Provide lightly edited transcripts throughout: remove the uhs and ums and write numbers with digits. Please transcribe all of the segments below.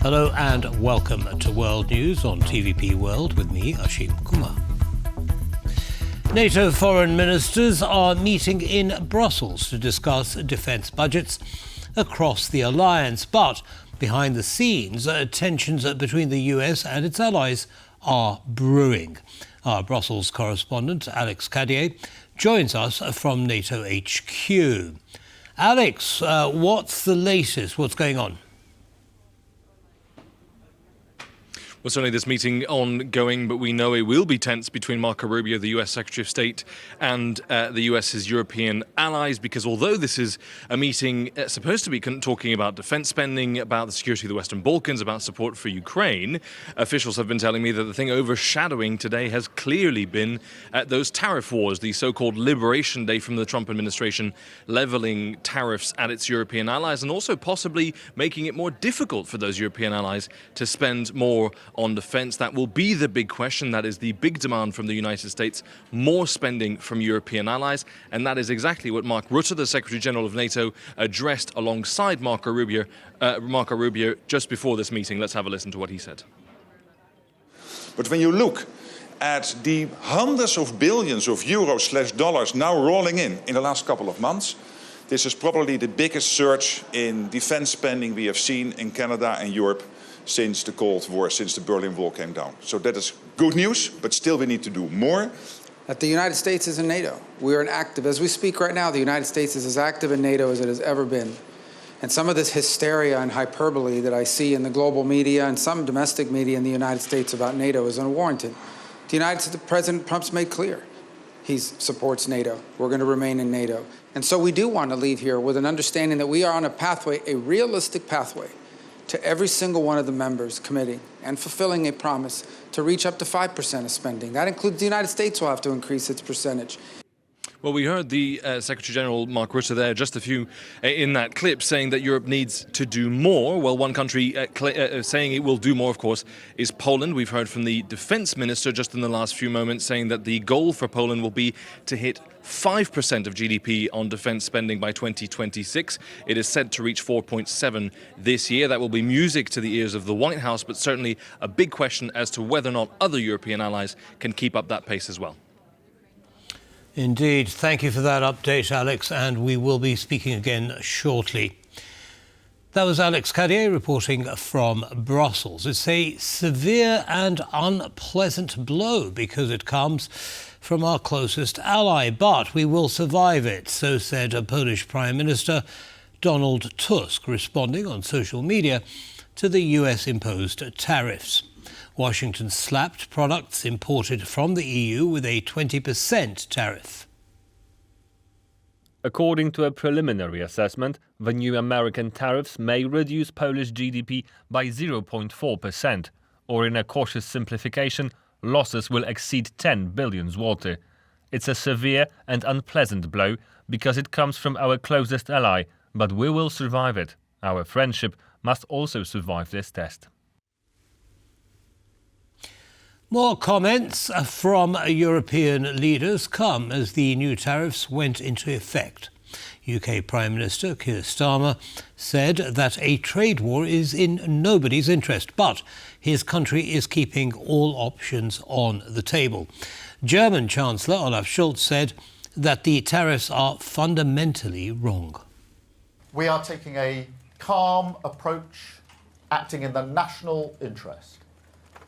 Hello and welcome to World News on TVP World with me, Ashim Kumar. NATO foreign ministers are meeting in Brussels to discuss defence budgets across the alliance. But behind the scenes, tensions between the US and its allies are brewing. Our Brussels correspondent, Alex Cadier, joins us from NATO HQ. Alex, what's the latest? What's going on? Well, certainly this meeting ongoing, but we know it will be tense between Marco Rubio, the US Secretary of State, and the US's European allies, because although this is a meeting supposed to be talking about defense spending, about the security of the Western Balkans, about support for Ukraine, officials have been telling me that the thing overshadowing today has clearly been those tariff wars, the so-called Liberation Day from the Trump administration, leveling tariffs at its European allies and also possibly making it more difficult for those European allies to spend more on defense. That will be the big question. That is the big demand from the United States, more spending from European allies. And that is exactly what Mark Rutte, the Secretary General of NATO, addressed alongside Marco Rubio just before this meeting. Let's have a listen to what he said. But when you look at the hundreds of billions of euros/dollars now rolling in the last couple of months, this is probably the biggest surge in defense spending we have seen in Canada and Europe since the Cold War, since the Berlin Wall came down. So that is good news, but still we need to do more. That the United States is in NATO. We are as we speak right now, the United States is as active in NATO as it has ever been. And some of this hysteria and hyperbole that I see in the global media and some domestic media in the United States about NATO is unwarranted. President Trump's made clear he supports NATO. We're going to remain in NATO. And so we do want to leave here with an understanding that we are on a pathway, a realistic pathway, to every single one of the members committing and fulfilling a promise to reach up to 5% of spending. That includes the United States will have to increase its percentage. Well, we heard the Secretary General Mark Rutte there, just a few in that clip, saying that Europe needs to do more. Well, one country saying it will do more, of course, is Poland. We've heard from the defense minister just in the last few moments saying that the goal for Poland will be to hit 5% of GDP on defense spending by 2026. It is set to reach 4.7 this year. That will be music to the ears of the White House, but certainly a big question as to whether or not other European allies can keep up that pace as well. Indeed. Thank you for that update, Alex, and we will be speaking again shortly. That was Alex Cadier reporting from Brussels. It's a severe and unpleasant blow because it comes from our closest ally, but we will survive it, so said Polish Prime Minister Donald Tusk, responding on social media to the US-imposed tariffs. Washington slapped products imported from the EU with a 20% tariff. According to a preliminary assessment, the new American tariffs may reduce Polish GDP by 0.4%, or in a cautious simplification, losses will exceed 10 billion zloty. It's a severe and unpleasant blow because it comes from our closest ally, but we will survive it. Our friendship must also survive this test. More comments from European leaders come as the new tariffs went into effect. UK Prime Minister Keir Starmer said that a trade war is in nobody's interest, but his country is keeping all options on the table. German Chancellor Olaf Scholz said that the tariffs are fundamentally wrong. We are taking a calm approach, acting in the national interest.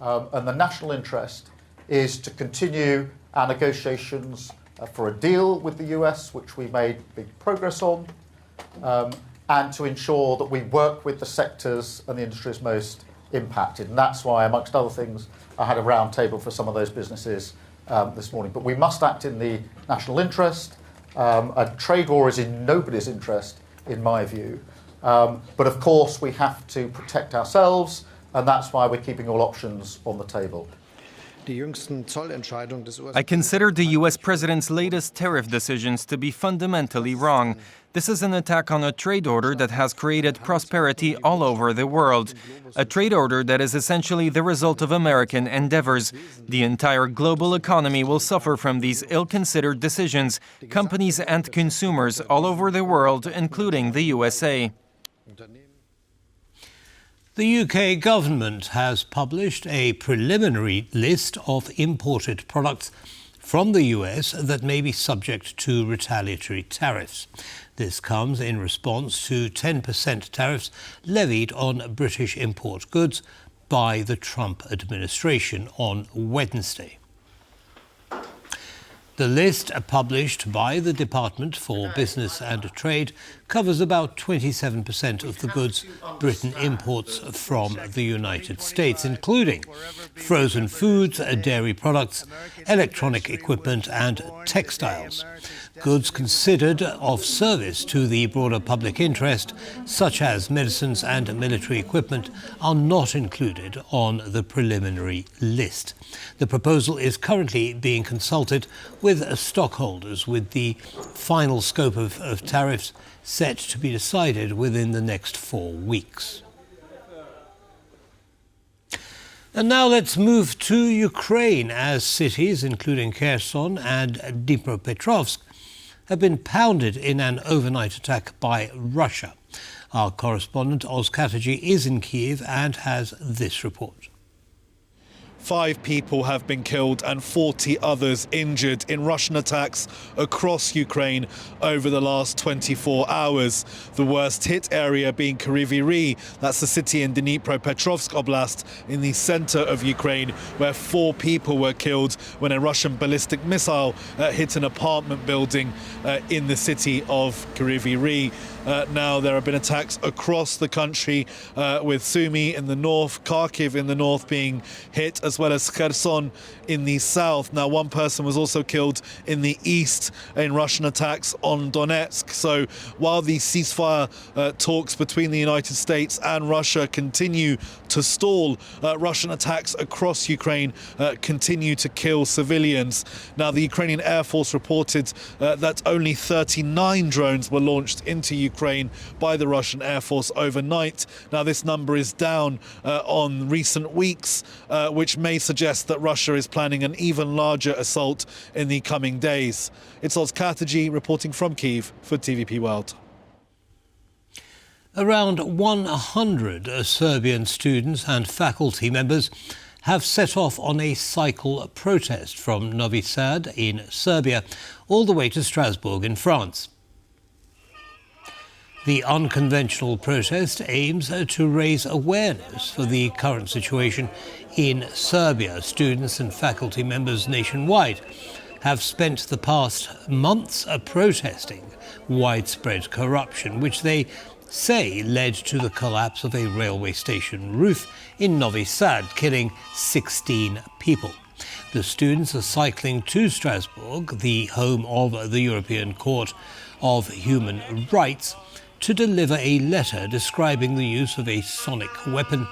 And the national interest is to continue our negotiations for a deal with the US, which we made big progress on, and to ensure that we work with the sectors and the industries most impacted. And that's why, amongst other things, I had a round table for some of those businesses this morning. But we must act in the national interest. A trade war is in nobody's interest, in my view. But of course, we have to protect ourselves. And that's why we're keeping all options on the table. I consider the US president's latest tariff decisions to be fundamentally wrong. This is an attack on a trade order that has created prosperity all over the world. A trade order that is essentially the result of American endeavors. The entire global economy will suffer from these ill-considered decisions, companies and consumers all over the world, including the USA. The UK government has published a preliminary list of imported products from the US that may be subject to retaliatory tariffs. This comes in response to 10% tariffs levied on British import goods by the Trump administration on Wednesday. The list, published by the Department for Business and Trade, covers about 27% of the goods Britain imports from the United States, including frozen foods, dairy products, electronic equipment and textiles. Goods considered of service to the broader public interest, such as medicines and military equipment, are not included on the preliminary list. The proposal is currently being consulted with stockholders, with the final scope of tariffs set to be decided within the next 4 weeks. And now let's move to Ukraine, as cities, including Kherson and Dnipropetrovsk, have been pounded in an overnight attack by Russia. Our correspondent Oz Chatterjee is in Kiev and has this report. 5 people have been killed and 40 others injured in Russian attacks across Ukraine over the last 24 hours. The worst hit area being Kherson, that's the city in Dnipropetrovsk Oblast in the center of Ukraine, where 4 people were killed when a Russian ballistic missile hit an apartment building in the city of Kherson. Now there have been attacks across the country, with Sumy in the north, Kharkiv in the north being hit, as well as Kherson in the south. Now, one person was also killed in the east in Russian attacks on Donetsk. So while the ceasefire talks between the United States and Russia continue to stall, Russian attacks across Ukraine continue to kill civilians. Now, the Ukrainian Air Force reported that only 39 drones were launched into Ukraine by the Russian Air Force overnight. Now, this number is down on recent weeks, which may suggest that Russia is planning an even larger assault in the coming days. It's Oz Chatterjee reporting from Kyiv for TVP World. Around 100 Serbian students and faculty members have set off on a cycle protest from Novi Sad in Serbia all the way to Strasbourg in France. The unconventional protest aims to raise awareness for the current situation in Serbia. Students and faculty members nationwide have spent the past months protesting widespread corruption, which they say led to the collapse of a railway station roof in Novi Sad, killing 16 people. The students are cycling to Strasbourg, the home of the European Court of Human Rights, to deliver a letter describing the use of a sonic weapon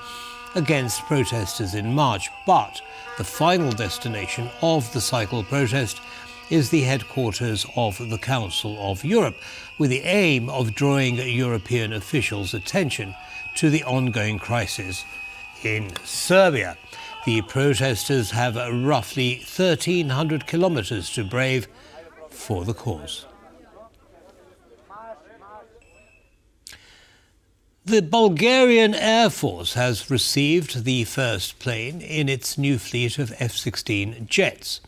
against protesters in March. But the final destination of the cycle protest is the headquarters of the Council of Europe, with the aim of drawing European officials' attention to the ongoing crisis in Serbia. The protesters have roughly 1,300 kilometers to brave for the cause. The Bulgarian Air Force has received the first plane in its new fleet of F-16 jets.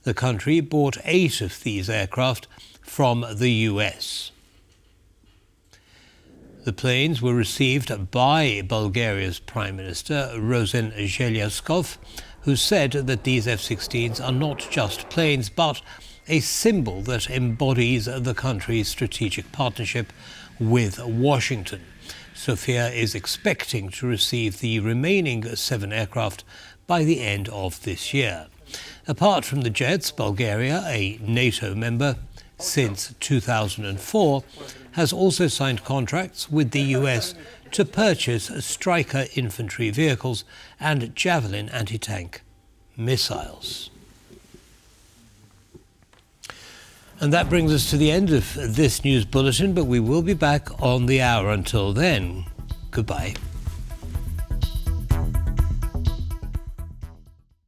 The country bought 8 of these aircraft from the US. The planes were received by Bulgaria's Prime Minister, Rosen Zhelyaskov, who said that these F-16s are not just planes, but a symbol that embodies the country's strategic partnership with Washington. Sofia is expecting to receive the remaining 7 aircraft by the end of this year. Apart from the jets, Bulgaria, a NATO member since 2004, has also signed contracts with the US to purchase Stryker infantry vehicles and Javelin anti-tank missiles. And that brings us to the end of this news bulletin, but we will be back on the hour. Until then, goodbye.